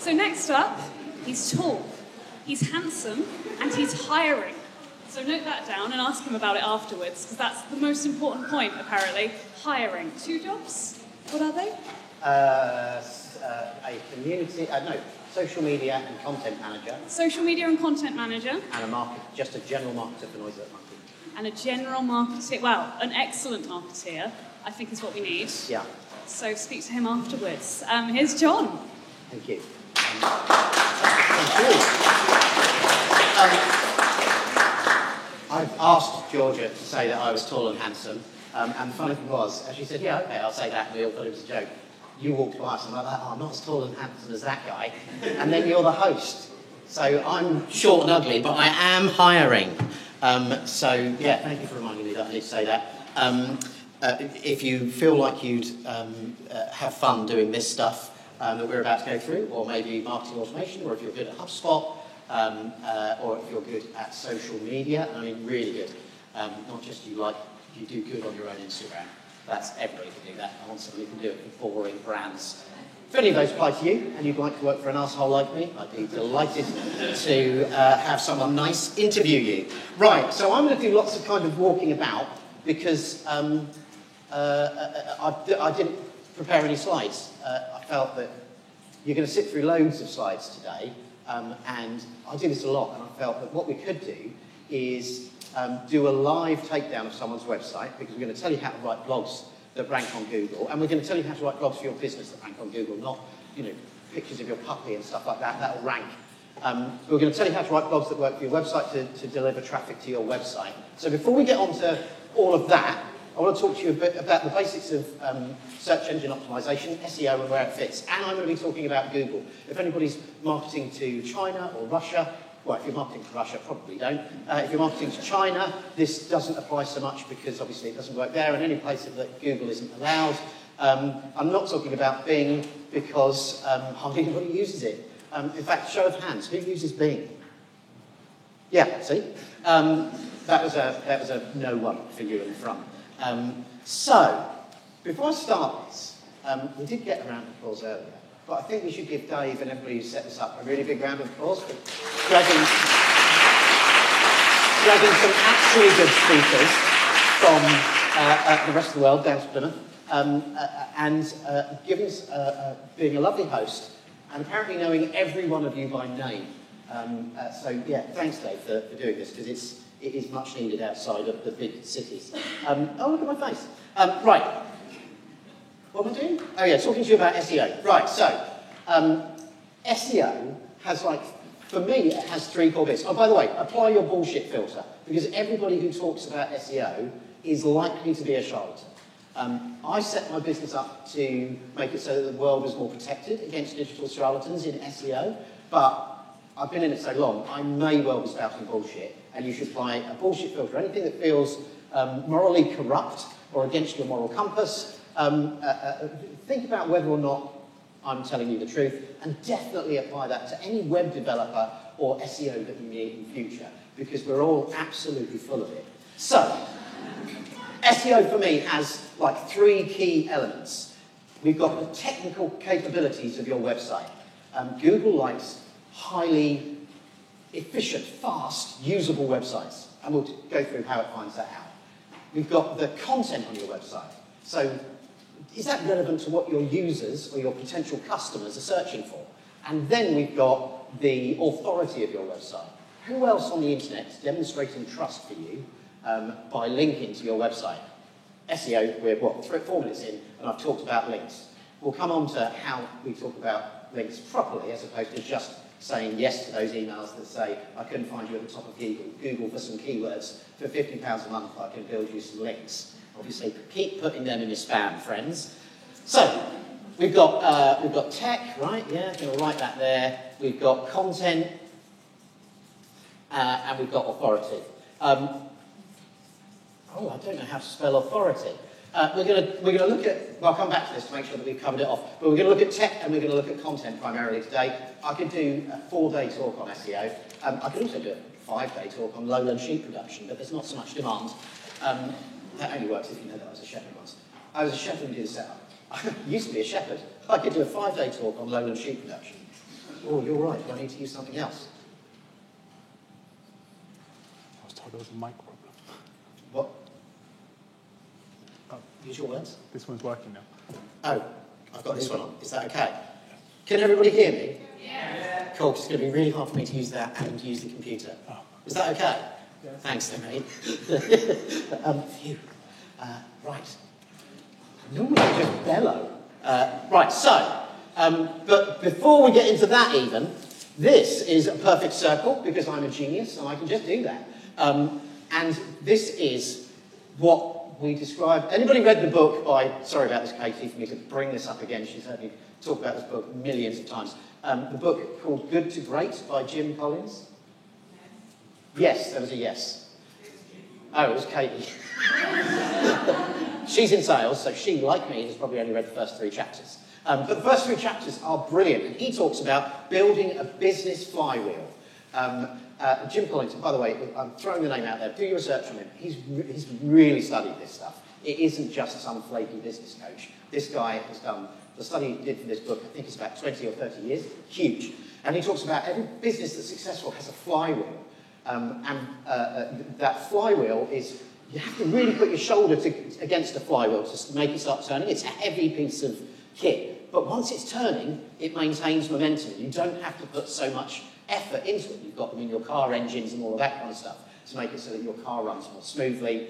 So next up, he's tall, he's handsome, and he's hiring. So note that down and ask him about it afterwards, because that's the most important point, apparently. Hiring. 2 jobs? What are they? A community, social media and content manager. Social media and content manager. And just a general marketer for Noise at Monkey. And a general marketer, well, an excellent marketeer, I think is what we need. Yeah. So speak to him afterwards. Here's John. Thank you. Thank you. I've asked Georgia to say that I was tall and handsome, and the funny thing was, as she said, yeah, okay, I'll say that, and we all thought it was a joke. You walked by us and I'm like, oh, I'm not as tall and handsome as that guy, and then you're the host. So I'm short and ugly, but I am hiring. So, yeah, thank you for reminding me that I need to say that. If you feel like you'd have fun doing this stuff that we're about to go through, or maybe marketing automation, or if you're good at HubSpot, or if you're good at social media, I mean really good, not just you do good on your own Instagram. That's everybody can do that. I want somebody who can do it for boring brands. If any of those apply to you and you'd like to work for an arsehole like me, I'd be delighted to have someone nice interview you. Right, so I'm going to do lots of kind of walking about because I didn't prepare any slides. I felt that you're going to sit through loads of slides today. And I do this a lot, and I felt that what we could do is do a live takedown of someone's website, because we're going to tell you how to write blogs that rank on Google, and we're going to tell you how to write blogs for your business that rank on Google, not, pictures of your puppy and stuff like that. That'll rank. We're going to tell you how to write blogs that work for your website to deliver traffic to your website. So before we get on to all of that, I want to talk to you a bit about the basics of search engine optimization, SEO, and where it fits. And I'm going to be talking about Google. If anybody's marketing to China or Russia, well, if you're marketing to Russia, probably don't. If you're marketing to China, this doesn't apply so much because obviously it doesn't work there, and any place that Google isn't allowed. I'm not talking about Bing because hardly anybody uses it. In fact, show of hands, who uses Bing? Yeah, see? That was a no one for you in the front. So, before I start this, we did get a round of applause earlier, but I think we should give Dave and everybody who set this up a really big round of applause for dragging some actually good speakers from the rest of the world down to Plymouth, and being a lovely host, and apparently knowing every one of you by name. So, yeah, thanks, Dave, for doing this, because it is much needed outside of the big cities. Oh, look at my face. Right. What am I doing? Oh, yeah, talking to you about SEO. Right, so SEO has, for me, it has 3 core bits. Oh, by the way, apply your bullshit filter, because everybody who talks about SEO is likely to be a charlatan. I set my business up to make it so that the world was more protected against digital charlatans in SEO, but I've been in it so long, I may well be spouting bullshit, and you should apply a bullshit filter. Anything that feels morally corrupt or against your moral compass, think about whether or not I'm telling you the truth, and definitely apply that to any web developer or SEO that you need in future, because we're all absolutely full of it. So, SEO for me has 3 key elements. We've got the technical capabilities of your website. Google likes highly efficient, fast, usable websites, and we'll go through how it finds that out. We've got the content on your website. So, is that relevant to what your users or your potential customers are searching for? And then we've got the authority of your website. Who else on the internet is demonstrating trust for you by linking to your website? SEO, we're 4 minutes in, and I've talked about links. We'll come on to how we talk about links properly, as opposed to just saying yes to those emails that say, I couldn't find you at the top of Google for some keywords. For £50 a month, I can build you some links. Obviously, keep putting them in your spam, friends. So, we've got tech, right? Yeah, going to write that there. We've got content, and we've got authority. Oh, I don't know how to spell authority. We're going to look at, well, I'll come back to this to make sure that we've covered it off, but we're going to look at tech and we're going to look at content primarily today. I could do a 4-day talk on SEO. I could also do a 5-day talk on lowland sheep production, but there's not so much demand. That only works if you know that I was a shepherd once. I was a shepherd who did a setup. I used to be a shepherd. I could do a 5-day talk on lowland sheep production. Oh, you're right. Do I need to use something else? I was told there was a mic problem. What? Oh, Use your words. this one's working now. Oh, I've got this one on. Is that okay? Can everybody hear me? Yeah. Cool, 'cause it's going to be really hard for me to use that and use the computer. Oh. Is that okay? Yeah. Thanks, then, mate. Phew. Right. Normally I just bellow. Right, so, but before we get into that even, this is a perfect circle because I'm a genius and I can just do that. And this is what we describe. Anybody read the book by, sorry about this, Katie, for me to bring this up again. She's heard me talk about this book millions of times. The book called Good to Great by Jim Collins. Yes, there was a yes. Oh, it was Katie. She's in sales, so she, like me, has probably only read the first 3 chapters. But the first 3 chapters are brilliant, and he talks about building a business flywheel. Jim Collins, by the way, I'm throwing the name out there, do your research on him. He's really studied this stuff. It isn't just some flaky business coach. This guy has done, the study he did for this book, I think it's about 20 or 30 years, huge. And he talks about every business that's successful has a flywheel. That flywheel is, you have to really put your shoulder against the flywheel to make it start turning. It's a heavy piece of kit. But once it's turning, it maintains momentum. You don't have to put so much effort into it. You've got them in your car engines and all of that kind of stuff to make it so that your car runs more smoothly,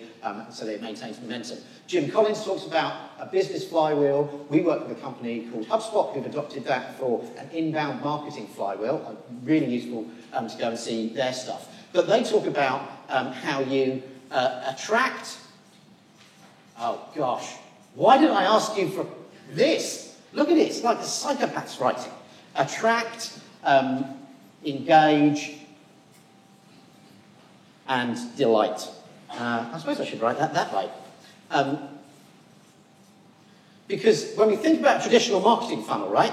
so that it maintains momentum. Jim Collins talks about a business flywheel. We work with a company called HubSpot who've adopted that for an inbound marketing flywheel. Really useful to go and see their stuff. But they talk about how you attract... Oh, gosh. Why did I ask you for this? Look at it. It's like the psychopath's writing. Attract, engage, and delight. I suppose I should write that way. Because when we think about a traditional marketing funnel, right,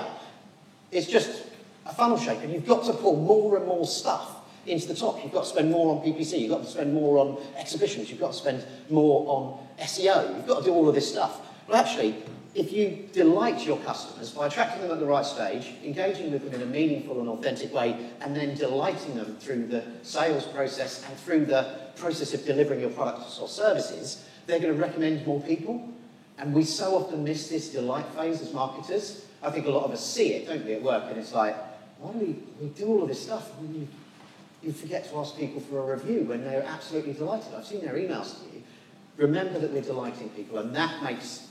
it's just a funnel shape, and you've got to pull more and more stuff into the top. You've got to spend more on PPC, you've got to spend more on exhibitions, you've got to spend more on SEO, you've got to do all of this stuff. Well, actually, if you delight your customers by attracting them at the right stage, engaging with them in a meaningful and authentic way, and then delighting them through the sales process and through the process of delivering your products or services, they're going to recommend more people. And we so often miss this delight phase as marketers. I think a lot of us see it, don't we, at work, and it's like, why do we do all of this stuff when you forget to ask people for a review when they're absolutely delighted? I've seen their emails to you. Remember that we're delighting people, and that makes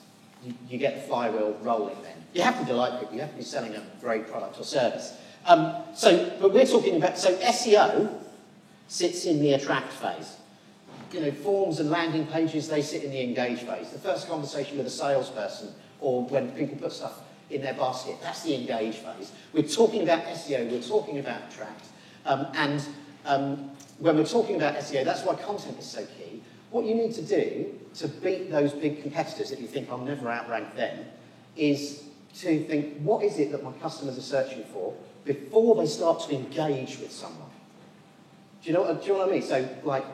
you get the flywheel rolling then. You have to delight people, you have to be selling a great product or service. But we're talking about, so SEO sits in the attract phase. You know, forms and landing pages, they sit in the engage phase. The first conversation with a salesperson, or when people put stuff in their basket, that's the engage phase. We're talking about SEO, we're talking about attract. When we're talking about SEO, that's why content is so key. What you need to do to beat those big competitors that you think I'll never outrank them is to think, what is it that my customers are searching for before they start to engage with someone? Do you know what I mean? So, like,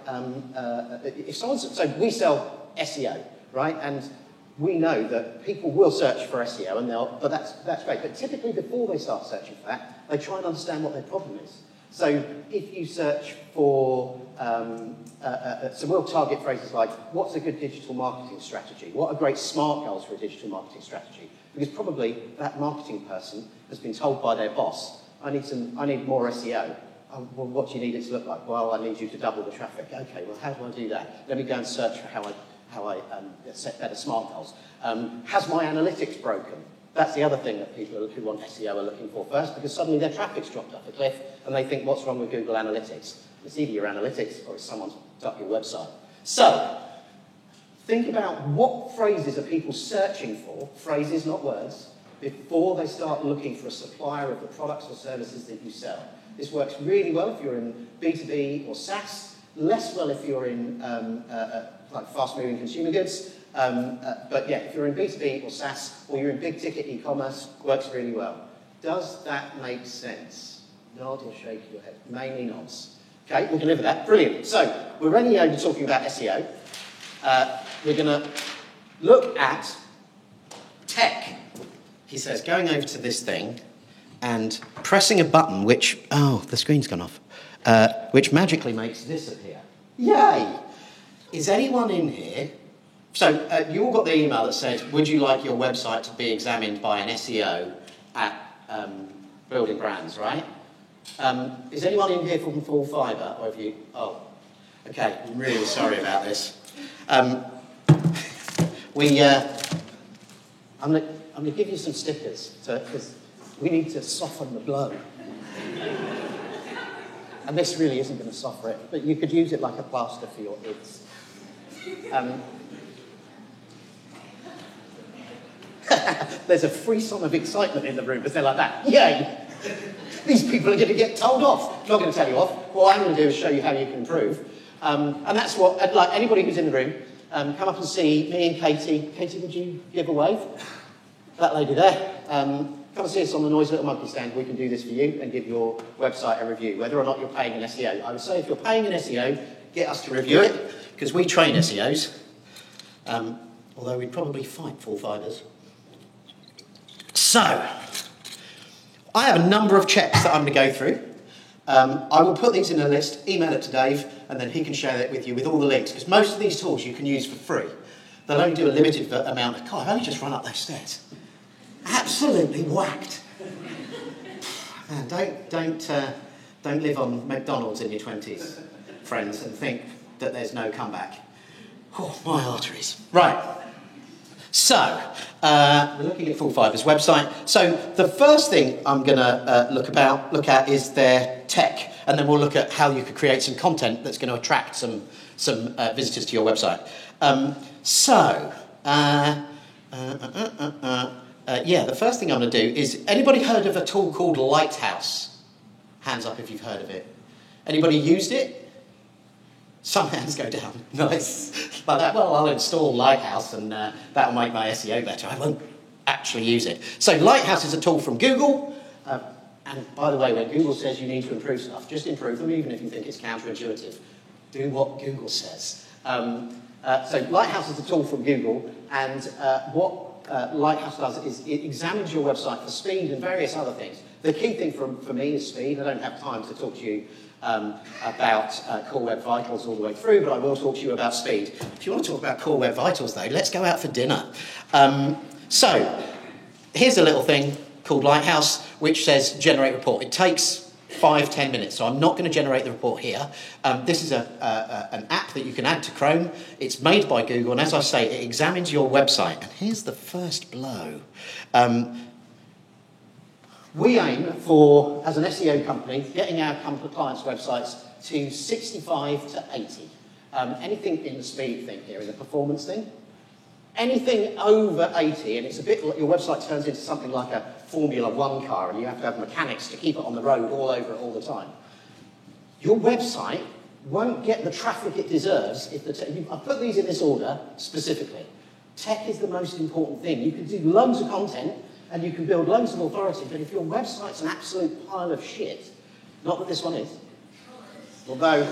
if someone's, so we sell SEO, right? And we know that people will search for SEO, and but that's great. But typically, before they start searching for that, they try and understand what their problem is. So, if you search for, so we'll target phrases like, what's a good digital marketing strategy? What are great SMART goals for a digital marketing strategy? Because probably that marketing person has been told by their boss, I need more SEO. Oh, well, what do you need it to look like? Well, I need you to double the traffic. Okay, well, how do I do that? Let me go and search for how I set better SMART goals. Has my analytics broken? That's the other thing that people who want SEO are looking for first, because suddenly their traffic's dropped off a cliff, and they think, what's wrong with Google Analytics? It's either your analytics or it's someone's up your website. So, think about what phrases are people searching for, phrases, not words, before they start looking for a supplier of the products or services that you sell. This works really well if you're in B2B or SaaS, less well if you're in like fast-moving consumer goods. But yeah, if you're in B2B or SaaS, or you're in big-ticket e-commerce, works really well. Does that make sense? Nod or shake your head. Mainly nods. Okay, we can live with that. Brilliant. So, we're already over talking about SEO. We're going to look at tech. He says, going over to this thing, and pressing a button which, oh, the screen's gone off, which magically makes this appear. Yay! Is anyone in here? So you all got the email that said, would you like your website to be examined by an SEO at Building Brands, right? Is anyone in here from Full Fibre, or have you? Oh, okay. I'm really sorry about this. I'm going to give you some stickers because we need to soften the blow. And this really isn't going to soften it, but you could use it like a plaster for your ids. There's a frisson of excitement in the room as they're like that. Yay! These people are going to get told off. I'm not going to tell you off. What I'm going to do is show you how you can improve. And that's what, like anybody who's in the room, come up and see me and Katie. Katie, would you give a wave? That lady there. Come and see us on the Noisy Little Monkey stand. We can do this for you and give your website a review, whether or not you're paying an SEO. I would say if you're paying an SEO, get us to review it, because we train SEOs. Although we'd probably fight Full Fibres. So, I have a number of checks that I'm going to go through. I will put these in a list, email it to Dave, and then he can share it with you with all the links, because most of these tools you can use for free. They'll only do a limited amount of... God, I've only just run up those stairs. Absolutely whacked. Man, don't live on McDonald's in your 20s, friends, and think that there's no comeback. Oh, my arteries. Right. So, we're looking at Full Fibre's website. So, the first thing I'm going to look at is their tech, and then we'll look at how you could create some content that's going to attract some visitors to your website. The first thing I'm going to do is, anybody heard of a tool called Lighthouse? Hands up if you've heard of it. Anybody used it? Some hands go down. Nice. Like that. Well, I'll install Lighthouse and that'll make my SEO better. I won't actually use it. So Lighthouse is a tool from Google. And by the way, when Google says you need to improve stuff, just improve them, even if you think it's counterintuitive. Do what Google says. So Lighthouse is a tool from Google, and what Lighthouse does is it examines your website for speed and various other things. The key thing for me is speed. I don't have time to talk to you about Core Web Vitals all the way through, but I will talk to you about speed. If you want to talk about Core Web Vitals, though, let's go out for dinner. So here's a little thing called Lighthouse, which says generate report. It takes 5-10 minutes, so I'm not going to generate the report here. This is an app that you can add to Chrome. It's made by Google, and as I say, it examines your website. And here's the first blow. We aim for, as an SEO company, getting our clients' websites to 65 to 80. Anything in the speed thing here, in the performance thing. Anything over 80, and it's a bit like your website turns into something like a Formula One car, and you have to have mechanics to keep it on the road all over it all the time. Your website won't get the traffic it deserves if I put these in this order specifically. Tech is the most important thing. You can do loads of content, and you can build loads of authority, but if your website's an absolute pile of shit, not that this one is, although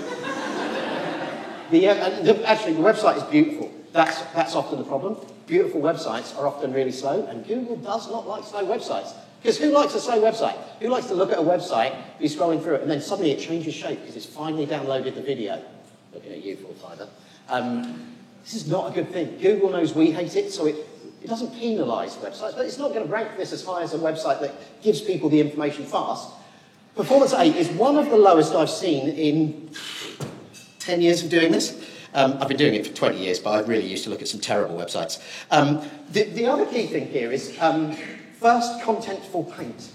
actually the website is beautiful. That's often the problem. Beautiful websites are often really slow, and Google does not like slow websites. Because who likes a slow website? Who likes to look at a website, be scrolling through it, and then suddenly it changes shape because it's finally downloaded the video? Looking at you, Full Fibre. This is not a good thing. Google knows we hate it, so it doesn't penalise websites, but it's not going to rank this as high as a website that gives people the information fast. Performance 8 is one of the lowest I've seen in 10 years of doing this. I've been doing it for 20 years, but I really used to look at some terrible websites. The other key thing here is first contentful paint.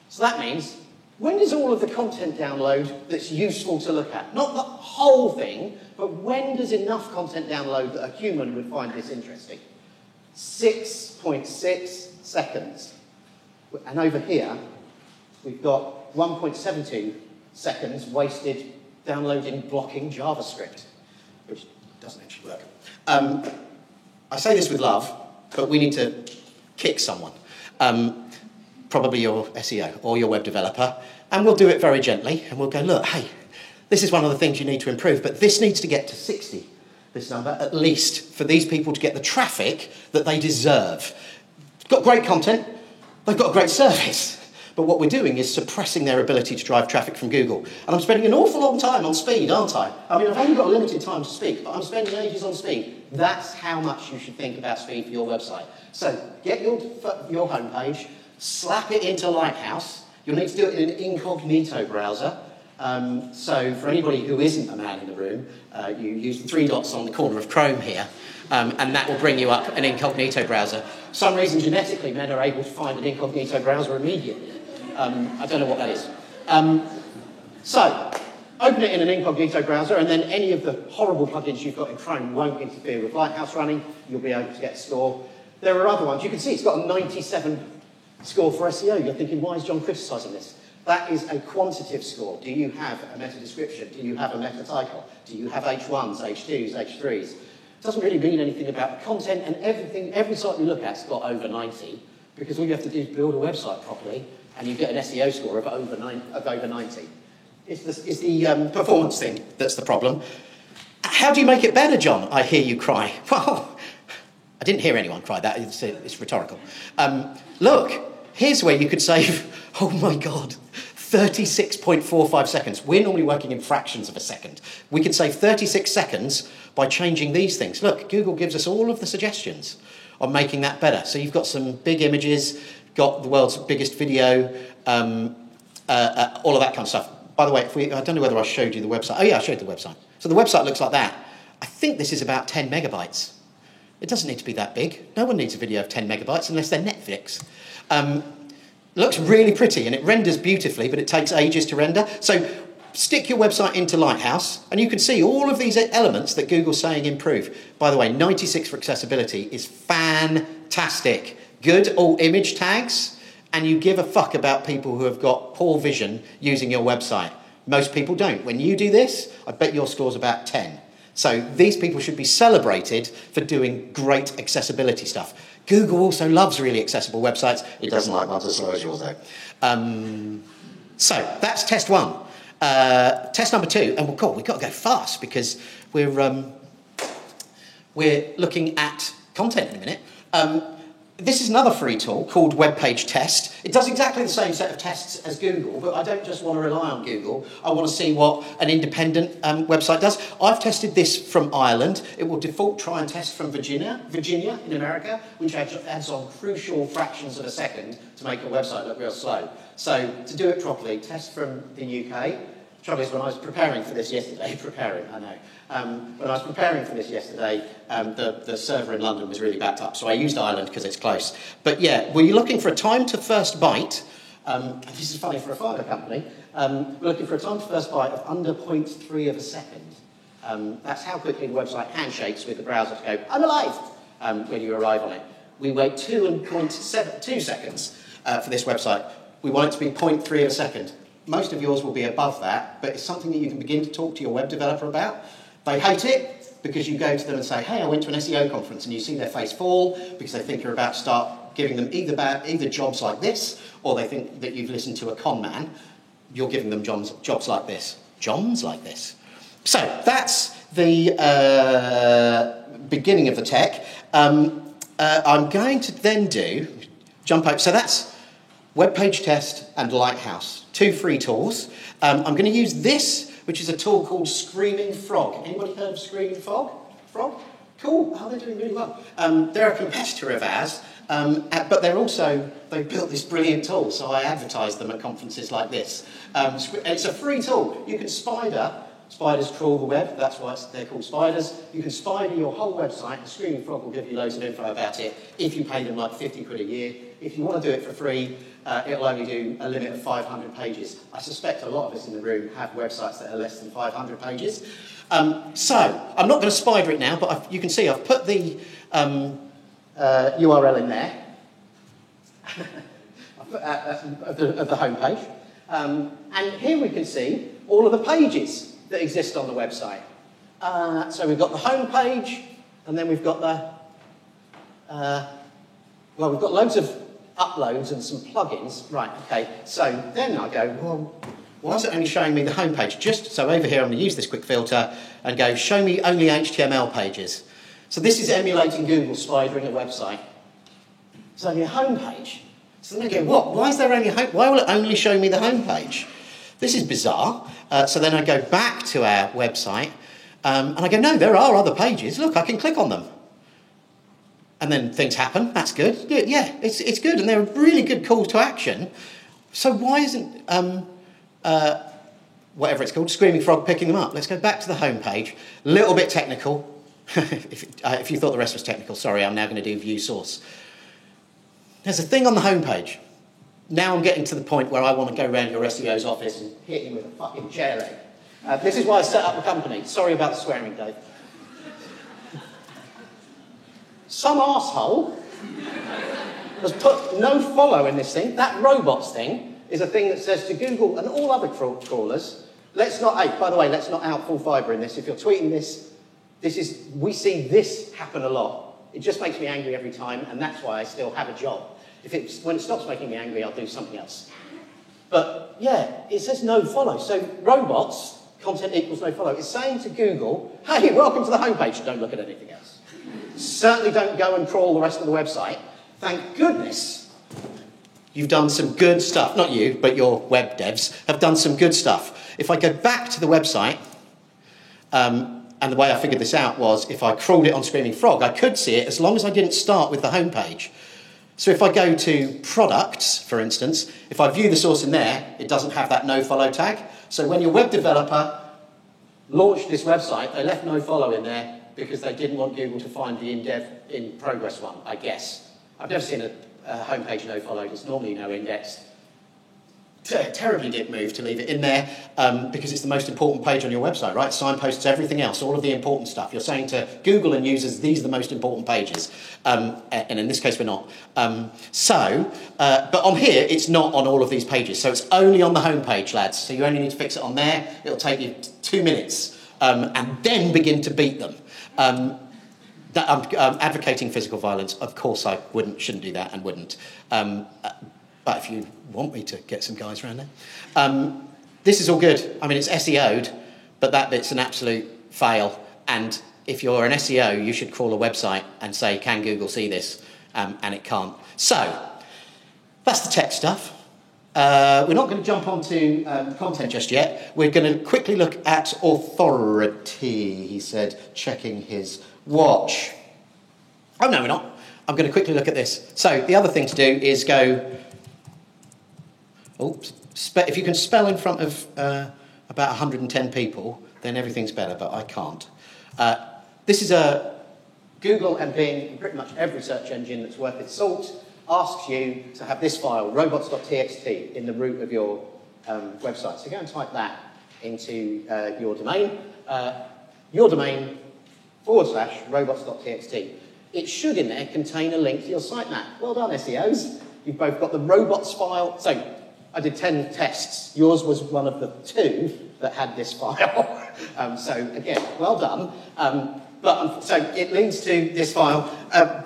So that means, when does all of the content download that's useful to look at? Not the whole thing, but when does enough content download that a human would find this interesting? 6.6 seconds. And over here, we've got 1.72 seconds wasted downloading blocking JavaScript, which doesn't actually work. I say this with love, but we need to kick someone. Probably your SEO or your web developer, and we'll do it very gently, and we'll go, look, hey, this is one of the things you need to improve, but this needs to get to 60, this number, at least, for these people to get the traffic that they deserve. Got great content, they've got a great service, But what we're doing is suppressing their ability to drive traffic from Google. And I'm spending an awful long time on speed, aren't I? I mean, I've only got a limited time to speak, but I'm spending ages on speed. That's how much you should think about speed for your website. So get your homepage, slap it into Lighthouse. You'll need to do it in an incognito browser. So for anybody who isn't a man in the room, you use the 3 dots on the corner of Chrome here, and that will bring you up an incognito browser. For some reason, genetically, men are able to find an incognito browser immediately. I don't know what that is. So, open it in an incognito browser, and then any of the horrible plugins you've got in Chrome won't interfere with Lighthouse running. You'll be able to get a score. There are other ones. You can see it's got a 97 score for SEO. You're thinking, why is John criticising this? That is a quantitative score. Do you have a meta description? Do you have a meta title? Do you have H1s, H2s, H3s? It doesn't really mean anything about the content, and every site you look at's got over 90, because all you have to do is build a website properly, and you get an SEO score of over 90. It's the performance thing that's the problem. How do you make it better, John? I hear you cry. Well, I didn't hear anyone cry. That it's rhetorical. Look, here's where you could save, oh my God, 36.45 seconds. We're normally working in fractions of a second. We could save 36 seconds by changing these things. Look, Google gives us all of the suggestions on making that better. So you've got some big images, got the world's biggest video, all of that kind of stuff. By the way, I don't know whether I showed you the website. Oh yeah, I showed the website. So the website looks like that. I think this is about 10 megabytes. It doesn't need to be that big. No one needs a video of 10 megabytes unless they're Netflix. Looks really pretty and it renders beautifully, but it takes ages to render. So stick your website into Lighthouse and you can see all of these elements that Google's saying improve. By the way, 96 for accessibility is fantastic. Good all image tags, and you give a fuck about people who have got poor vision using your website. Most people don't. When you do this, I bet your score's about 10. So these people should be celebrated for doing great accessibility stuff. Google also loves really accessible websites. It doesn't like ones as slow as yours, though. So that's test 1. Test number 2, and we've got to go fast because we're looking at content in a minute. This is another free tool called Web Page Test. It does exactly the same set of tests as Google, but I don't just want to rely on Google. I want to see what an independent website does. I've tested this from Ireland. It will default try and test from Virginia in America, which adds on crucial fractions of a second to make a website look real slow. So to do it properly, test from the UK. The trouble is, when I was preparing for this yesterday, when I was preparing for this yesterday, the server in London was really backed up, so I used Ireland because it's close. But yeah, were you looking for a time to first byte? This is funny for a fibre company. We're looking for a time to first byte of under 0.3 of a second. That's how quickly the website handshakes with the browser to go, I'm alive, when you arrive on it. We wait 2.2 seconds for this website. We want it to be 0.3 of a second. Most of yours will be above that, but it's something that you can begin to talk to your web developer about. They hate it because you go to them and say, hey, I went to an SEO conference, and you see their face fall because they think you're about to start giving them either jobs like this, or they think that you've listened to a con man. You're giving them jobs like this. Jobs like this. So that's the beginning of the tech. I'm going to then jump over. So that's Web Page Test and Lighthouse. 2 free tools. I'm going to use this, which is a tool called Screaming Frog. Anybody heard of Screaming Frog? Cool. Oh, they're doing really well. They're a competitor of ours, but they've built this brilliant tool, so I advertise them at conferences like this. It's a free tool. You can spiders crawl the web, that's why they're called spiders. You can spider your whole website, and Screaming Frog will give you loads of info about it if you pay them like 50 quid a year. If you want to do it for free, it'll only do a limit of 500 pages. I suspect a lot of us in the room have websites that are less than 500 pages. So, I'm not going to spider it now, but you can see I've put the URL in there of the homepage. And here we can see all of the pages that exist on the website. So we've got the home page, and then we've got we've got loads of uploads and some plugins. Right, okay, so then I go, well, why is it only showing me the home page? So over here I'm going to use this quick filter and go, show me only HTML pages. So this is emulating Google spidering a website. It's only a home page. So then I go, what? Why is there only why will it only show me the homepage? This is bizarre. So then I go back to our website and I go, no, there are other pages. Look, I can click on them. And then things happen. That's good. Yeah, it's good. And they're a really good call to action. So why isn't, whatever it's called, Screaming Frog picking them up? Let's go back to the homepage. A little bit technical. If you thought the rest was technical, sorry, I'm now going to do view source. There's a thing on the homepage. Now I'm getting to the point where I want to go around your SEO's office and hit him with a fucking chair leg. This is why I set up the company. Sorry about the swearing, Dave. Some arsehole has put no follow in this thing. That robots thing is a thing that says to Google and all other crawlers, let's not out full fibre in this. If you're tweeting this, we see this happen a lot. It just makes me angry every time, and that's why I still have a job. When it stops making me angry, I'll do something else. But yeah, it says no follow. So robots, content equals no follow. It's saying to Google, hey, welcome to the homepage. Don't look at anything else. Certainly don't go and crawl the rest of the website. Thank goodness you've done some good stuff. Not you, but your web devs have done some good stuff. If I go back to the website, and the way I figured this out was if I crawled it on Screaming Frog, I could see it as long as I didn't start with the homepage. So if I go to products, for instance, if I view the source in there, it doesn't have that no follow tag. So when your web developer launched this website, they left no follow in there because they didn't want Google to find the in progress one, I guess. I've never seen a homepage no followed. It's normally no indexed. Terribly dip move to leave it in there because it's the most important page on your website, right? Signposts, everything else, all of the important stuff. You're saying to Google and users, these are the most important pages. And in this case, we're not. But on here, it's not on all of these pages. So it's only on the homepage, lads. So you only need to fix it on there. It'll take you 2 minutes and then begin to beat them. I'm advocating physical violence. Of course, I shouldn't do that and wouldn't. But if you want me to get some guys around there. This is all good. I mean, it's SEO'd, but that bit's an absolute fail. And if you're an SEO, you should crawl a website and say, can Google see this? And it can't. So, that's the tech stuff. We're not going to jump onto content just yet. We're going to quickly look at authority, he said, checking his watch. Oh, no, we're not. I'm going to quickly look at this. So, the other thing to do is go... if you can spell in front of about 110 people, then everything's better, but I can't. This is Google and Bing, and pretty much every search engine that's worth its salt, asks you to have this file, robots.txt, in the root of your website. So go and type that into your domain. /robots.txt. It should in there contain a link to your sitemap. Well done, SEOs. You've both got the robots file. So I did 10 tests. Yours was one of the 2 that had this file. So again, well done. So it leads to this file.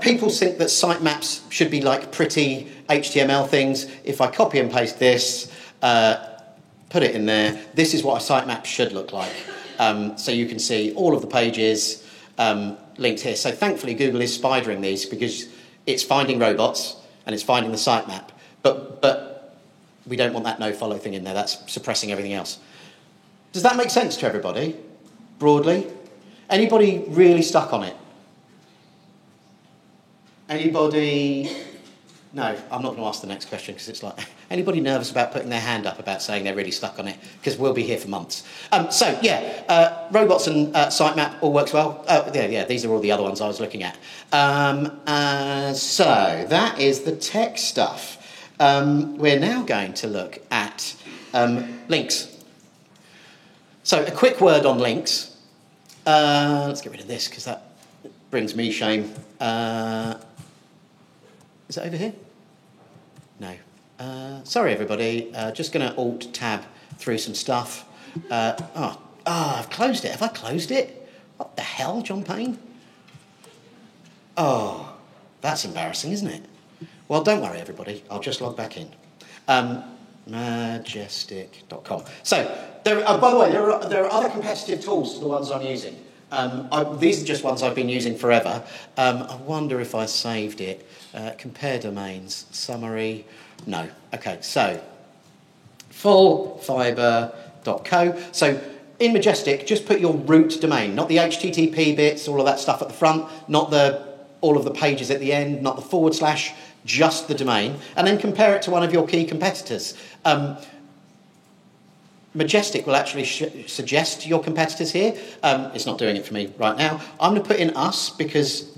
People think that sitemaps should be like pretty HTML things. If I copy and paste this, put it in there, this is what a sitemap should look like. So you can see all of the pages linked here. So thankfully Google is spidering these because it's finding robots and it's finding the sitemap. But we don't want that no-follow thing in there. That's suppressing everything else. Does that make sense to everybody, broadly? Anybody really stuck on it? Anybody... No, I'm not going to ask the next question because it's like... Anybody nervous about putting their hand up about saying they're really stuck on it? Because we'll be here for months. Robots and sitemap all works well. These are all the other ones I was looking at. So that is the tech stuff. We're now going to look at links. So a quick word on links. Let's get rid of this because that brings me shame. Is it over here? No. Sorry, everybody. Just going to Alt-Tab through some stuff. I've closed it. Have I closed it? What the hell, John Payne? Oh, that's embarrassing, isn't it? Well, don't worry, everybody. I'll just log back in. Majestic.com. So, by the way, there are other competitive tools to the ones I'm using. These are just ones I've been using forever. I wonder if I saved it. Compare domains, summary, no. Okay, so fullfibre.co. So in Majestic, just put your root domain, not the HTTP bits, all of that stuff at the front, not all of the pages at the end, not the /, just the domain, and then compare it to one of your key competitors. Majestic will actually suggest your competitors here. It's not doing it for me right now. I'm going to put in us because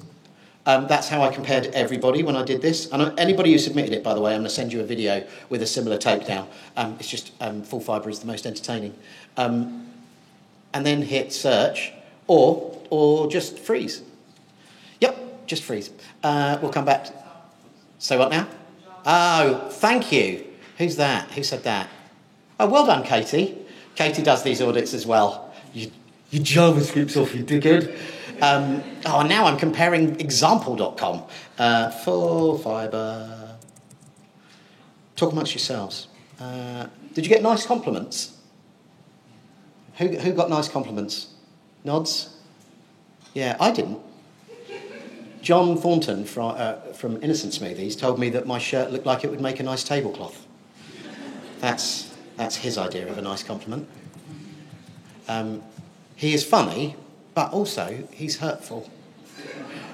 that's how I compared everybody when I did this. And anybody who submitted it, by the way, I'm going to send you a video with a similar takedown. It's just Full Fibre is the most entertaining. And then hit search or just freeze. Yep, just freeze. We'll come back. So what now? Oh, thank you. Who's that? Who said that? Oh, well done, Katie. Katie does these audits as well. Your JavaScript's off, you dickhead. Now I'm comparing example.com. Full Fibre. Talk amongst yourselves. Did you get nice compliments? Who got nice compliments? Nods? Yeah, I didn't. John Thornton from Innocent Smoothies told me that my shirt looked like it would make a nice tablecloth. That's his idea of a nice compliment. He is funny, but also he's hurtful.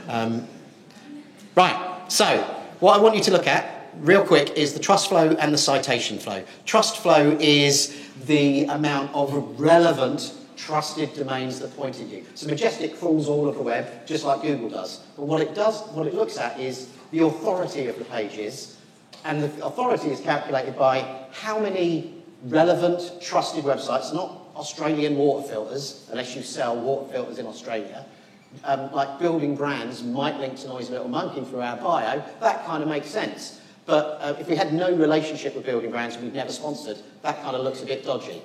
Right, so what I want you to look at, real quick, is the trust flow and the citation flow. Trust flow is the amount of relevant, trusted domains that point at you. So Majestic crawls all of the web, just like Google does. But what it looks at is the authority of the pages, and the authority is calculated by how many relevant, trusted websites, not Australian water filters, unless you sell water filters in Australia, like building brands might link to Noisy Little Monkey through our bio. That kind of makes sense. But if we had no relationship with building brands and we've never sponsored, that kind of looks a bit dodgy.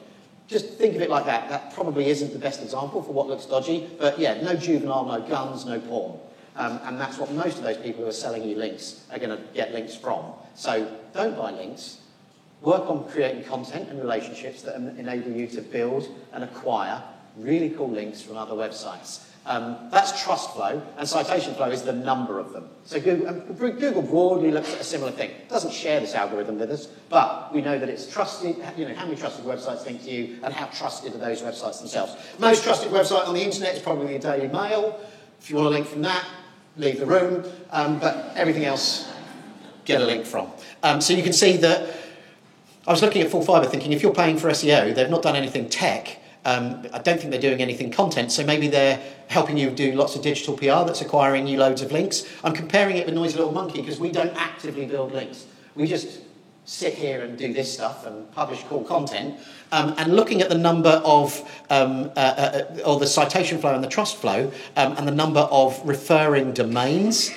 Just think of it like that. That probably isn't the best example for what looks dodgy, but yeah, no juvenile, no guns, no porn. And that's what most of those people who are selling you links are going to get links from. So don't buy links. Work on creating content and relationships that enable you to build and acquire really cool links from other websites. That's trust flow, and citation flow is the number of them. So Google broadly looks at a similar thing. It doesn't share this algorithm with us, but we know that it's trusted, how many trusted websites link to you, and how trusted are those websites themselves. Most trusted website on the internet is probably the Daily Mail. If you want a link from that, leave the room, but everything else, get a link from. So you can see that I was looking at Full Fibre thinking, if you're paying for SEO, they've not done anything tech. I don't think they're doing anything content, so maybe they're helping you do lots of digital PR that's acquiring you loads of links. I'm comparing it with Noisy Little Monkey because we don't actively build links. We just sit here and do this stuff and publish cool content. And looking at the number of, or the citation flow and the trust flow, and the number of referring domains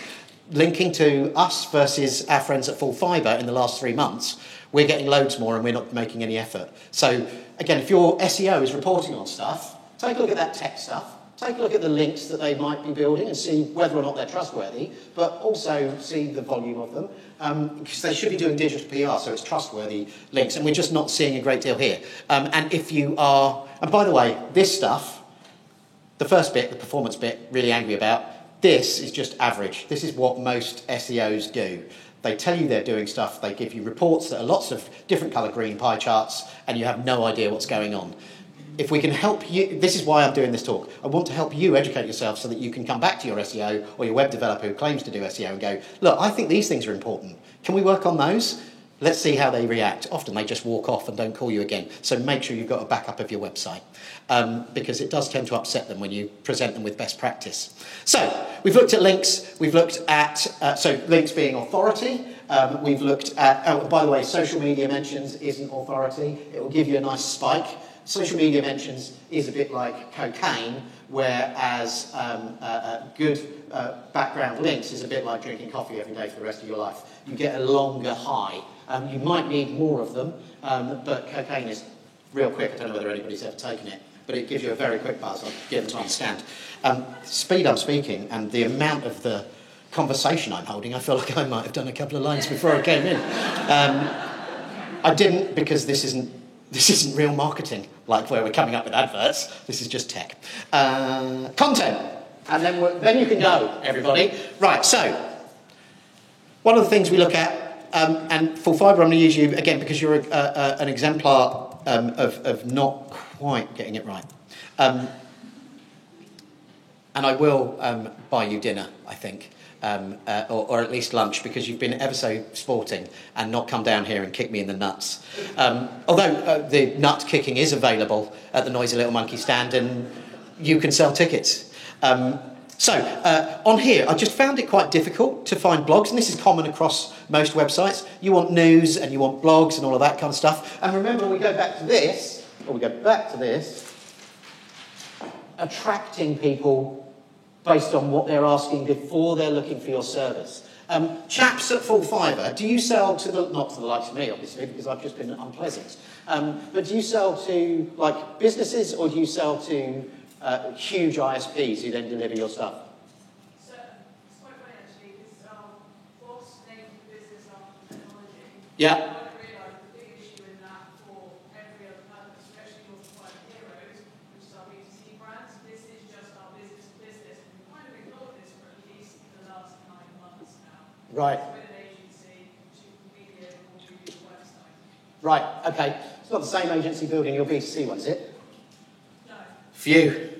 linking to us versus our friends at Full Fibre in the last 3 months, we're getting loads more and we're not making any effort. So again, if your SEO is reporting on stuff, take a look at that tech stuff, take a look at the links that they might be building and see whether or not they're trustworthy, but also see the volume of them, because they should be doing digital PR, so it's trustworthy links, and we're just not seeing a great deal here. And if you are, and by the way, this stuff, the first bit, the performance bit, really angry about, this is just average. This is what most SEOs do. They tell you they're doing stuff, they give you reports that are lots of different colour green pie charts, and you have no idea what's going on. If we can help you, this is why I'm doing this talk. I want to help you educate yourself so that you can come back to your SEO or your web developer who claims to do SEO and go, look, I think these things are important. Can we work on those? Let's see how they react. Often they just walk off and don't call you again. So make sure you've got a backup of your website, because it does tend to upset them when you present them with best practice. So we've looked at links. We've looked at, so links being authority. We've looked at, oh, by the way, social media mentions isn't authority. It will give you a nice spike. Social media mentions is a bit like cocaine, whereas good background links is a bit like drinking coffee every day for the rest of your life. You get a longer high. You might need more of them, but cocaine is real quick. I don't know whether anybody's ever taken it, but it gives you a very quick buzz. I'll give them to understand. Speed I'm speaking and the amount of the conversation I'm holding, I feel like I might have done a couple of lines before I came in. I didn't, because this isn't real marketing. like where we're coming up with adverts. This is just tech. Content. And then you can go, everybody. Right, so one of the things we look at, and full fibre, I'm going to use you again because you're an exemplar of not quite getting it right. And I will buy you dinner, I think, or at least lunch, because you've been ever so sporting and not come down here and kick me in the nuts. Although the nut kicking is available at the Noisy Little Monkey stand, and you can sell tickets. So on here, I just found it quite difficult to find blogs, and this is common across most websites. You want news and you want blogs and all of that kind of stuff. And remember, we go back to this, attracting people based on what they're asking before they're looking for your service. Chaps at Full Fibre, do you sell to not to the likes of me, obviously, because I've just been unpleasant, but do you sell to like businesses, or do you sell to huge ISPs who then deliver your stuff? So it's quite funny actually, because boss named the business after technology. Yeah. I realised the big issue in that for every other purpose, especially your Fibre Heroes, which is our B2C brands. This is just our business to business. We've kind of ignored this for at least the last 9 months now. Right. With an agency to media or to your website. Right, okay. It's not the same agency building your B2C one, is it? No. Phew.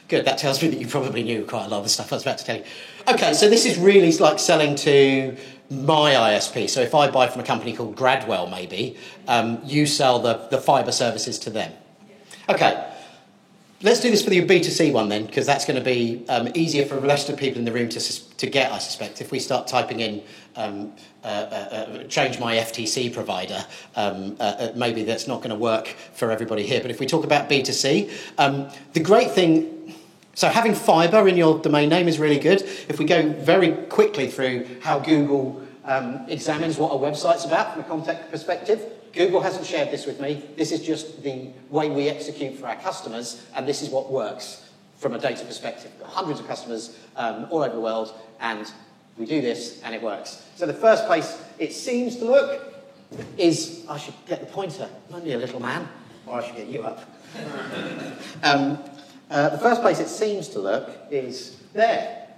Good, that tells me that you probably knew quite a lot of the stuff I was about to tell you. Okay, so this is really like selling to my ISP. So if I buy from a company called Gradwell, maybe, you sell the fibre services to them. Okay, let's do this for the B2C one then, because that's going to be easier for the rest of the people in the room to get, I suspect. If we start typing in change my FTC provider, maybe that's not going to work for everybody here. But if we talk about B2C, the great thing, so having fibre in your domain name is really good. If we go very quickly through how Google examines what a website's about from a content perspective, Google hasn't shared this with me. This is just the way we execute for our customers, and this is what works from a data perspective. We've got hundreds of customers all over the world, and we do this, and it works. So the first place it seems to look is, I should get the pointer, lend me a little man, or I should get you up. The first place it seems to look is there,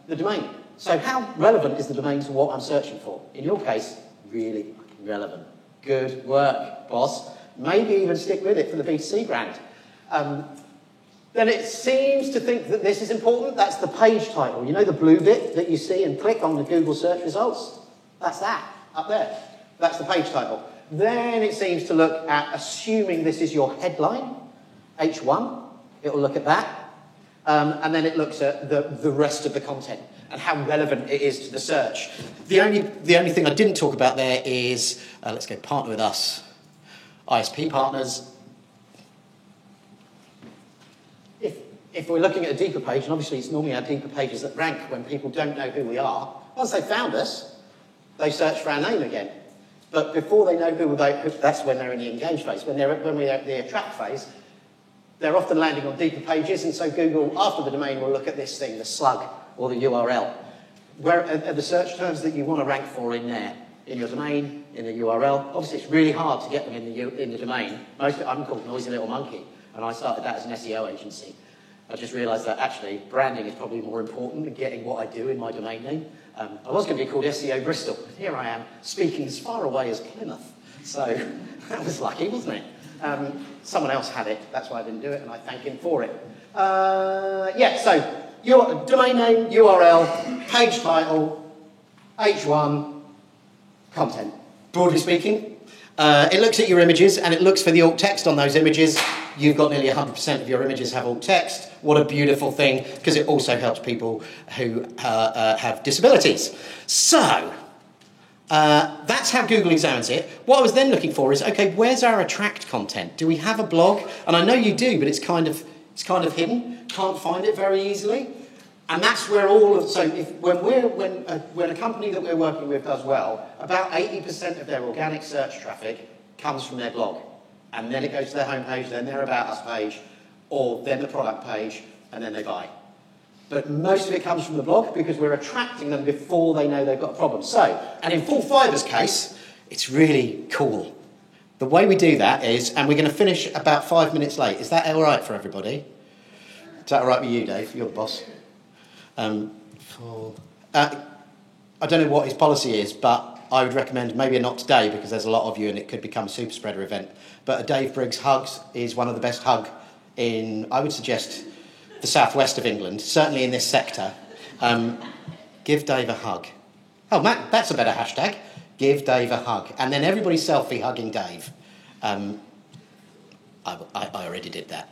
the domain. So how relevant is the domain to what I'm searching for? In your case, really relevant. Good work, boss. Maybe even stick with it for the B2C brand. Then it seems to think that this is important. That's the page title. You know the blue bit that you see and click on the Google search results? That's that, up there. That's the page title. Then it seems to look at, assuming this is your headline, H1, it'll look at that. And then it looks at the rest of the content and how relevant it is to the search. The only thing I didn't talk about there is, let's go partner with us, ISP partners. If we're looking at a deeper page, and obviously it's normally our deeper pages that rank when people don't know who we are, once they found us, they search for our name again. But before they know who we are, that's when they're in the engage phase. When we're at the attract phase, they're often landing on deeper pages, and so Google, after the domain, will look at this thing, the slug or the URL. Where are the search terms that you want to rank for in there? In your domain, in the URL. Obviously, it's really hard to get them in the domain. I'm called Noisy Little Monkey, and I started that as an SEO agency. I just realised that actually branding is probably more important than getting what I do in my domain name. I was going to be called SEO Bristol. Here I am, speaking as far away as Plymouth. So that was lucky, wasn't it? Someone else had it, that's why I didn't do it, and I thank him for it. So your domain name, URL, page title, H1, content. Broadly speaking, it looks at your images and it looks for the alt text on those images. You've got nearly 100% of your images have alt text. What a beautiful thing, because it also helps people who have disabilities. So, that's how Google examines it. What I was then looking for is, okay, where's our attract content? Do we have a blog? And I know you do, but it's kind of hidden. Can't find it very easily. And that's where when a company that we're working with does well, about 80% of their organic search traffic comes from their blog. And then it goes to their homepage, then their About Us page, or then the product page, and then they buy. But most of it comes from the blog because we're attracting them before they know they've got a problem. So, and in Full Fibre's case, it's really cool The way we do that is, and we're going to finish about 5 minutes late. Is that all right for everybody? Is that all right with you, Dave? You're the boss. I don't know what his policy is, but I would recommend maybe not today because there's a lot of you and it could become a super spreader event. But a Dave Briggs Hugs is one of the best hug in, I would suggest, the southwest of England, certainly in this sector. Give Dave a hug. Oh, Matt, that's a better hashtag. Give Dave a hug. And then everybody selfie hugging Dave. I already did that.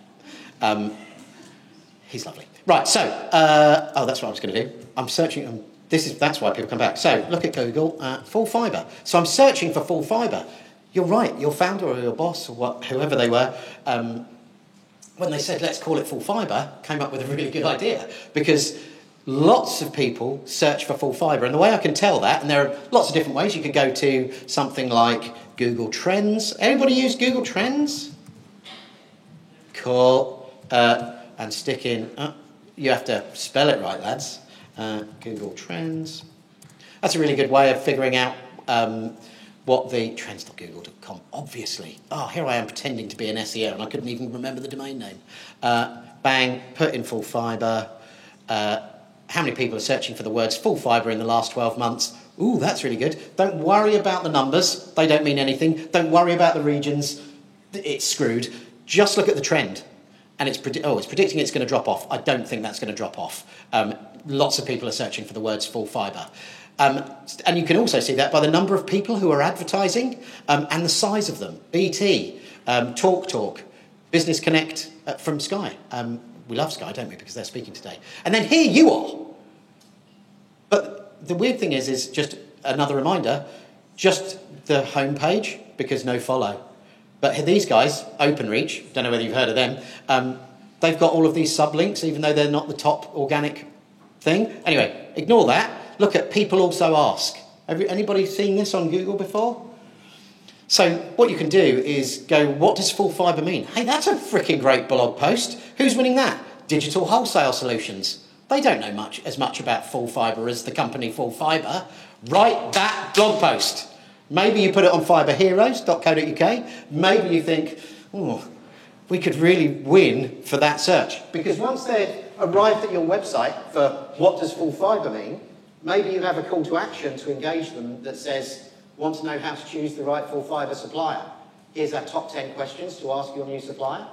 He's lovely. Right, so, that's what I was going to do. I'm searching, that's why people come back. So, look at Google, full fibre. So I'm searching for full fibre. You're right, your founder or your boss or whoever they were, when they said, let's call it full fibre, came up with a really good idea. Because lots of people search for full fibre. And the way I can tell that, and there are lots of different ways, you could go to something like Google Trends. Anybody use Google Trends? Cool. And stick in, you have to spell it right, lads. Google Trends. That's a really good way of figuring out what the trends.google.com, obviously. Oh, here I am pretending to be an SEO and I couldn't even remember the domain name. Bang, put in full fibre. How many people are searching for the words full fibre in the last 12 months? Ooh, that's really good. Don't worry about the numbers. They don't mean anything. Don't worry about the regions. It's screwed. Just look at the trend. And it's predicting it's going to drop off. I don't think that's going to drop off. Lots of people are searching for the words full fibre. And you can also see that by the number of people who are advertising and the size of them. BT, TalkTalk, Business Connect from Sky. We love Sky, don't we, because they're speaking today. And then here you are. But the weird thing is just another reminder, just the homepage, because no follow. But these guys, OpenReach, don't know whether you've heard of them, they've got all of these sublinks, even though they're not the top organic thing. Anyway, ignore that. Look at People Also Ask. Anybody seen this on Google before? So what you can do is go, what does full fibre mean? Hey, that's a freaking great blog post. Who's winning that? Digital Wholesale Solutions. They don't know as much about full fibre as the company Full Fibre. Write that blog post. Maybe you put it on fibreheroes.co.uk. Maybe you think, we could really win for that search. Because once they've arrived at your website for what does full fibre mean, maybe you have a call to action to engage them that says, want to know how to choose the right full fibre supplier? Here's our top 10 questions to ask your new supplier.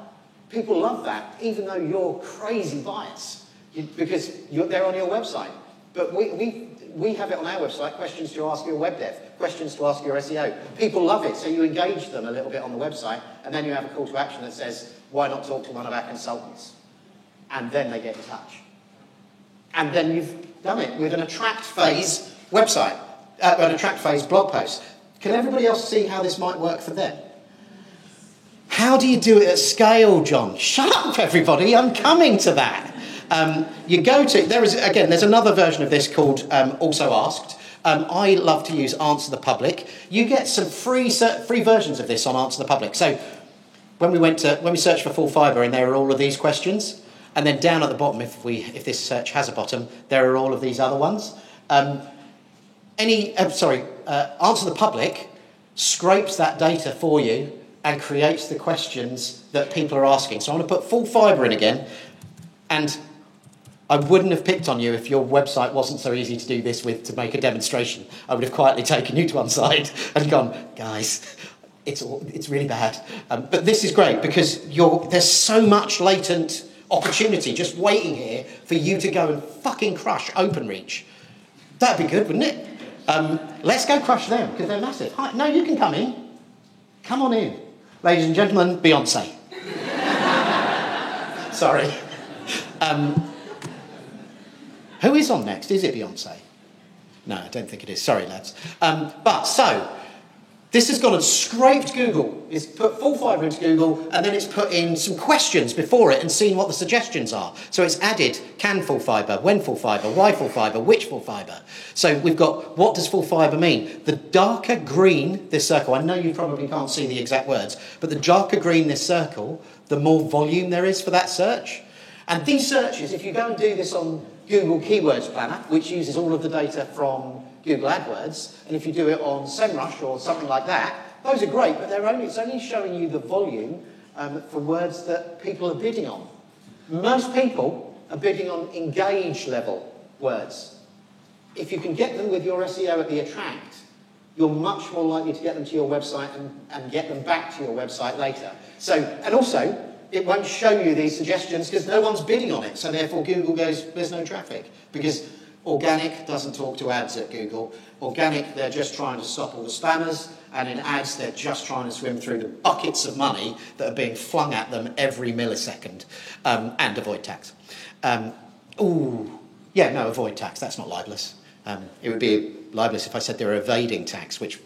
People love that, even though you're crazy biased, because they're on your website. But we have it on our website, questions to ask your web dev, questions to ask your SEO. People love it, so you engage them a little bit on the website, and then you have a call to action that says, why not talk to one of our consultants? And then they get in touch. And then you've done it with an attract phase website, an attract phase blog post. Can everybody else see how this might work for them? How do you do it at scale, John? Shut up, everybody, I'm coming to that. There's another version of this called Also Asked. I love to use Answer the Public. You get some free versions of this on Answer the Public. So when we searched for full fibre, and there are all of these questions, and then down at the bottom, if this search has a bottom, there are all of these other ones. Answer the Public scrapes that data for you and creates the questions that people are asking. So I'm going to put full fibre in again, and I wouldn't have picked on you if your website wasn't so easy to do this with to make a demonstration. I would have quietly taken you to one side and gone, guys, it's really bad. But this is great because there's so much latent opportunity just waiting here for you to go and fucking crush OpenReach. That'd be good, wouldn't it? Let's go crush them because they're massive. Hi, no, you can come in. Come on in. Ladies and gentlemen, Beyonce. Sorry. Who is on next? Is it Beyonce? No, I don't think it is. Sorry, lads. This has gone and scraped Google. It's put full fibre into Google, and then it's put in some questions before it and seen what the suggestions are. So it's added can full fibre, when full fibre, why full fibre, which full fibre. So we've got what does full fibre mean? The darker green this circle, I know you probably can't see the exact words, but the darker green this circle, the more volume there is for that search. And these searches, if you go and do this on Google Keywords Planner, which uses all of the data from Google AdWords, and if you do it on SEMrush or something like that, Those are great, but it's only showing you the volume for words that people are bidding on. Most people are bidding on engage level words. If you can get them with your SEO at the attract, you're much more likely to get them to your website and get them back to your website later. So, and also, it won't show you these suggestions because no one's bidding on it. So therefore, Google goes, there's no traffic. Because organic doesn't talk to ads at Google. Organic, they're just trying to stop all the spammers. And in ads, they're just trying to swim through the buckets of money that are being flung at them every millisecond. And avoid tax. Avoid tax. That's not libelous. It would be libelous if I said they were evading tax, which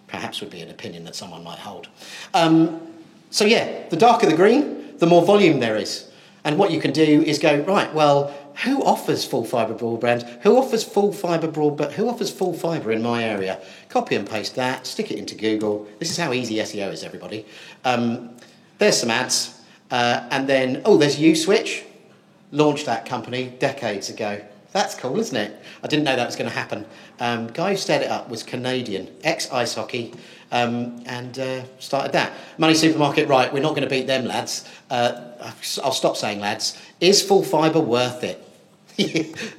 perhaps would be an opinion that someone might hold. The darker the green, the more volume there is. And what you can do is go, right, well, who offers full fibre broadband? Who offers full fibre broadband? Who offers full fibre in my area? Copy and paste that, stick it into Google. This is how easy SEO is, everybody. There's some ads. And then, there's Uswitch. Launched that company decades ago. That's cool, isn't it? I didn't know that was going to happen. Guy who set it up was Canadian, ex-ice hockey, and started that. Money Supermarket, right, we're not going to beat them, lads. I'll stop saying lads. Is full fibre worth it?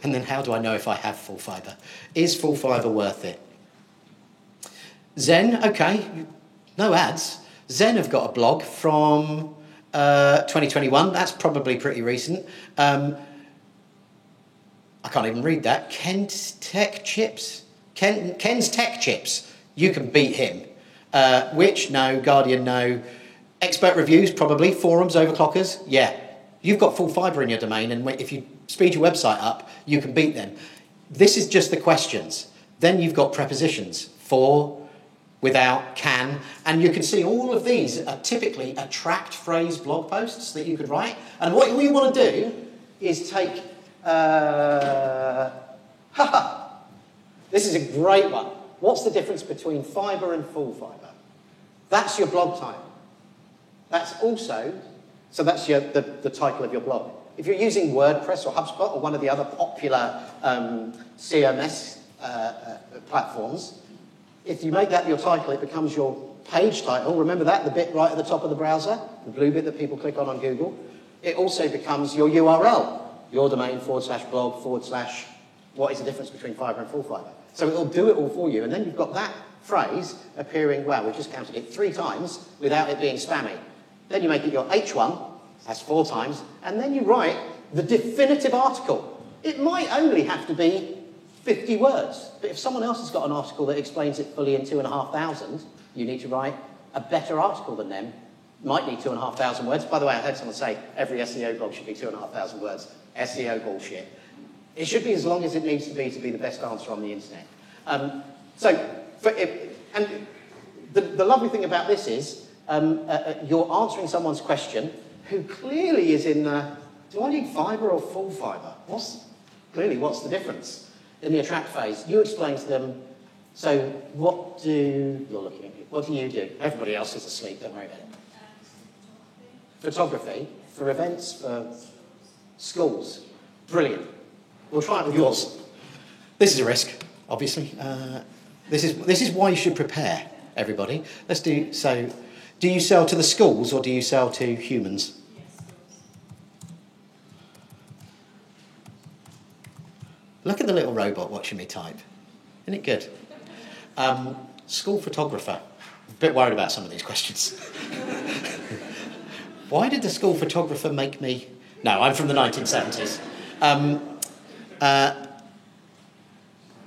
And then how do I know if I have full fibre? Is full fibre worth it? Zen, okay, no ads. Zen have got a blog from 2021. That's probably pretty recent. I can't even read that. Ken's Tech Chips. You can beat him. Which? No. Guardian? No. Expert reviews? Probably. Forums? Overclockers? Yeah. You've got full fibre in your domain, and if you speed your website up, you can beat them. This is just the questions. Then you've got prepositions. For, without, can, and you can see all of these are typically attract phrase blog posts that you could write. And what we want to do is take... This is a great one. What's the difference between fibre and full fibre? That's your blog type. That's also, so that's the title of your blog. If you're using WordPress or HubSpot or one of the other popular CMS platforms, if you make that your title, it becomes your page title. Remember that, the bit right at the top of the browser, the blue bit that people click on Google. It also becomes your URL, your domain /blog / what is the difference between fibre and full fibre. So it'll do it all for you. And then you've got that phrase appearing, well, we've just counted it 3 times without it being spammy. Then you make it your H1, that's 4 times, and then you write the definitive article. It might only have to be 50 words, but if someone else has got an article that explains it fully in 2,500, you need to write a better article than them. Might need 2,500 words. By the way, I heard someone say every SEO blog should be 2,500 words. SEO bullshit. It should be as long as it needs to be the best answer on the internet. And the lovely thing about this is you're answering someone's question who clearly is in do I need fibre or full fibre? What's the difference? In the attract phase, you explain to them, so what do you do? Everybody else is asleep, don't worry about it. Photography, for events, for schools. Brilliant. We'll try it with yours. This is a risk, obviously. This is why you should prepare, everybody. Let's do so. Do you sell to the schools or do you sell to humans? Look at the little robot watching me type. Isn't it good? School photographer. I'm a bit worried about some of these questions. Why did the school photographer make me... No, I'm from the 1970s.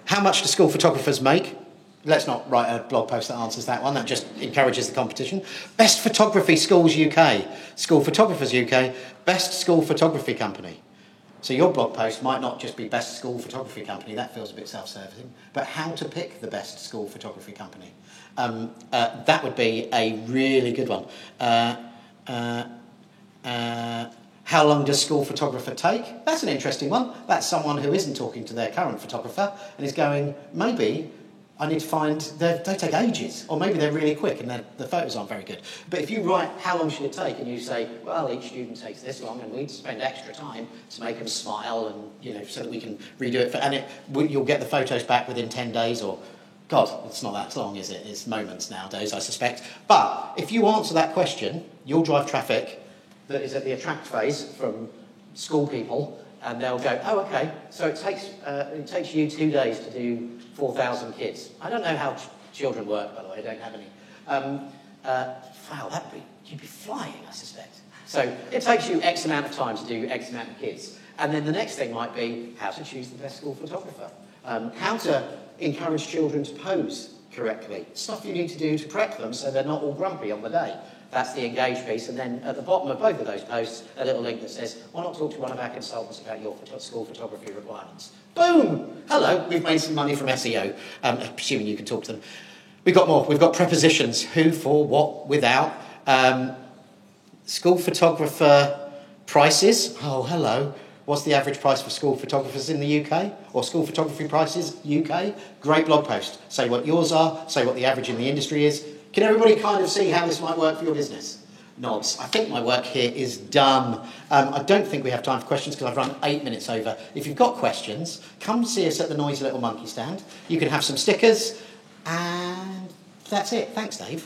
How much do school photographers make? Let's not write a blog post that answers that one. That just encourages the competition. Best Photography Schools UK. School Photographers UK. Best School Photography Company. So your blog post might not just be best school photography company. That feels a bit self-serving. But how to pick the best school photography company. That would be a really good one. How long does school photographer take? That's an interesting one. That's someone who isn't talking to their current photographer and is going, maybe I need to find, they take ages, or maybe they're really quick and the photos aren't very good. But if you write, how long should it take? And you say, well, each student takes this long and we spend extra time to make them smile and, so that we can redo it. And you'll get the photos back within 10 days or a God, it's not that long, is it? It's moments nowadays, I suspect. But if you answer that question, you'll drive traffic that is at the attract phase from school people, and they'll go, oh, okay, so it takes you 2 days to do 4,000 kids. I don't know how children work, by the way, I don't have any. Wow, you'd be flying, I suspect. So it takes you X amount of time to do X amount of kids. And then the next thing might be how to choose the best school photographer, how to encourage children to pose correctly, stuff you need to do to prep them so they're not all grumpy on the day. That's the engage piece, and then at the bottom of both of those posts, a little link that says, why not talk to one of our consultants about your school photography requirements? Boom! Hello, we've made some money from SEO, assuming you can talk to them. We've got more. We've got prepositions, who, for, what, without. School photographer prices. Oh, hello. What's the average price for school photographers in the UK? Or school photography prices, UK? Great blog post. Say what yours are, say what the average in the industry is. Can everybody kind of see how this might work for your business? Nods. I think my work here is done. I don't think we have time for questions because I've run 8 minutes over. If you've got questions, come see us at the Noisy Little Monkey stand. You can have some stickers, and that's it. Thanks, Dave.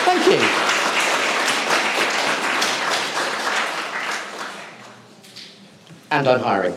Thank you. And I'm hiring.